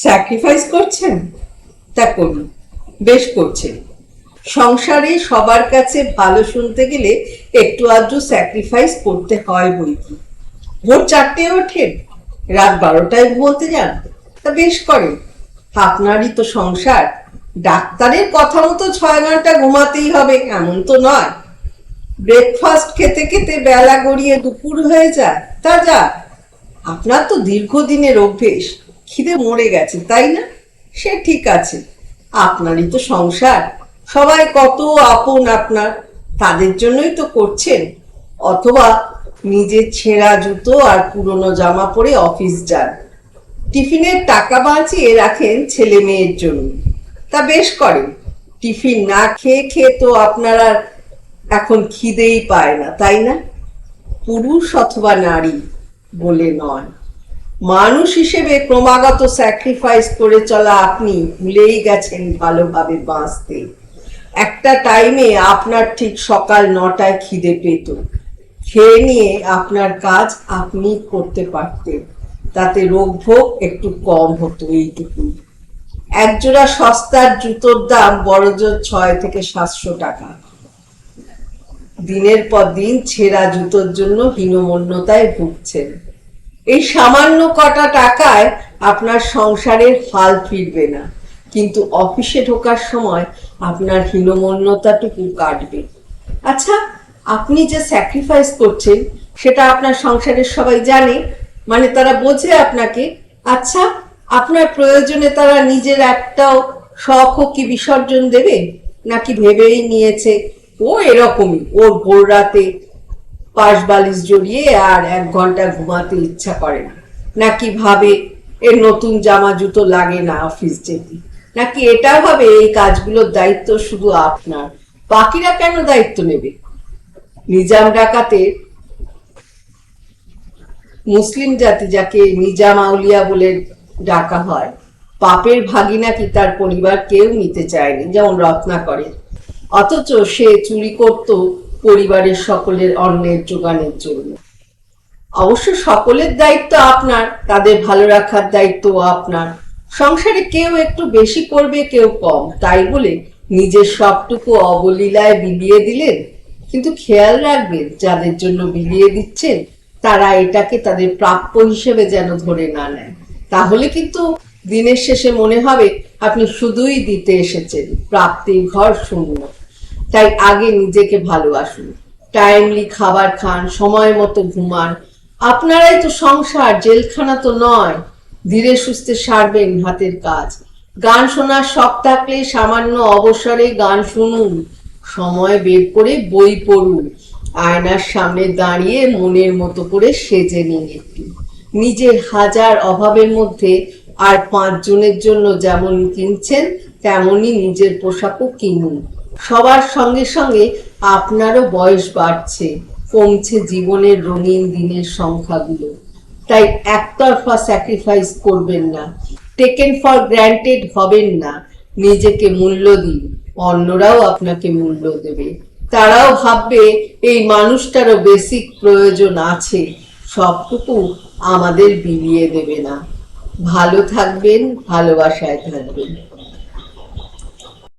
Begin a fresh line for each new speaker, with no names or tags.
Sacrifice করছেন? তা করুন, বেশ করছেন। সংসারে সবার কাছে ভালো শুনতে গেলে একটু আধটু স্যাক্রিফাইস করতে হয় বই কি। ভোর 4টায় ওঠেন, রাত 12টায় ঘুমোতে যান, তা বেশ করেন। আপনারই তো সংসার। ডাক্তারের কথা মতো 6 ঘন্টা ঘুমাতেই হবে এমন তো নয়। ব্রেকফাস্ট খেতে খেতে বেলা গড়িয়ে দুপুর হয়ে যায়, তা যা। আপনার তো দীর্ঘদিনের অভ্যেস, খিদে মরে গেছে তাই না? সে ঠিক আছে, আপনারই তো সংসার, সবাই কত আপন আপনার, তাদের জন্যই তো করছেন। অথবা নিজের ছেঁড়া জুতো আর পুরনো জামা পরে অফিস যান, টিফিনের টাকা বাঁচিয়ে রাখেন ছেলে মেয়ের জন্য, তা বেশ করেন। টিফিন না খেয়ে খেয়ে তো আপনার আর এখন খিদেই পায় না তাই না? পুরুষ অথবা নারী বলে নয়, মানুষ হিসেবে ক্রমাগত স্যাক্রিফাইস করে চলা আপনি ভুলেই গেছেন ভালোভাবে বাঁচতে। একটা টাইমে আপনার ঠিক সকাল 9টায় খিদে পেত, খেয়ে নিয়ে আপনার কাজ আপনি করতে পারতেন, তাতে রোগ ভোগ একটু কম হতো, এইটুকু। একজোড়া সস্তার জুতোর দাম বড়জোর 600 থেকে 700 টাকা। দিনের পর দিন ছেঁড়া জুতোর জন্য হীনমন্যতায় ভুগছেন। এই সামান্য কটা টাকায় আপনার সংসারের হাল ফিরবে না, কিন্তু অফিসে ঢোকার সময় আপনার হীনমন্যতাটুকু কাটবে। আচ্ছা, আপনি যে স্যাক্রিফাইস করছেন সেটা আপনার সংসারের সবাই জানে, মানে তারা বোঝে আপনাকে? আচ্ছা, আপনার প্রয়োজনে তারা নিজের একটাও শখ কি বিসর্জন দেবে, নাকি ভেবেই নিয়েছে ও এরকমই, ওর ভোর রাতে পাশ বালিশ জড়িয়ে আর 1 ঘন্টা ঘুমাতে ইচ্ছা করে না, নাকি ভাবে এর নতুন জামা জুতো লাগে না অফিস যেতে, নাকি এটা ভাবে এই কাজগুলোর দায়িত্ব শুধু আপনার, বাকিরা কেন দায়িত্ব নেবে? নিজাম ডাকাতের মুসলিম জাতি, যাকে নিজাম আউলিয়া বলে ডাকা হয়, পাপের ভাগী নাকি তার পরিবার কেউ নিতে চায়নি, যেমন রত্নাকরের। অথচ সে চুরি করত পরিবারের সকলের অন্নের জোগানের জন্য। অবশ্য সকলের দায়িত্ব আপনার, তাদের ভালো রাখার দায়িত্ব আপনার। সংসারে কেউ একটু বেশি করবে, কেউ কম, তাই বলে নিজের সবটুকু অবলীলায় বিলিয়ে দিলেন। কিন্তু খেয়াল রাখবেন, যাদের জন্য বিলিয়ে দিচ্ছেন তারা এটাকে তাদের প্রাপ্য হিসেবে যেন ধরে না নেয়, তাহলে কিন্তু দিনের শেষে মনে হবে আপনি শুধুই দিতে এসেছেন, প্রাপ্তির ঘর শূন্য। তাই আগে নিজেকে ভালোবাসুন, টাইমলি খাবার খান, সময় মতো ঘুমান। আপনারাই তো সংসার, জেলখানা তো নয়। ধীরে সুস্থে সারবেন হাতের কাজ। গান শোনার শখ থাকলে সামান্য অবসরে গান শুনুন, সময় বের করে বই পড়ুন, আয়নার সামনে দাঁড়িয়ে মনের মতো করে সেজে নিন একটু। নিজের হাজার অভাবের মধ্যে আর 5 জনের জন্য যেমন কিনছেন তেমনই নিজের পোশাকও কিনুন। সবার সঙ্গে সঙ্গে আপনারও বয়স বাড়ছে, কমছে জীবনের রঙিন দিনের সংখ্যাগুলো। তাই একতরফা স্যাক্রিফাইস করবেন না, টেকেন ফর গ্র্যান্টেড হবেন না। নিজেকে মূল্য দিন, অন্যরাও আপনাকে মূল্য দেবে। তারাও ভাববে এই মানুষটারও বেসিক প্রয়োজন আছে, সবটুকু আমাদের বিলিয়ে দেবে না। ভালো থাকবেন, ভালোবাসায় থাকবেন।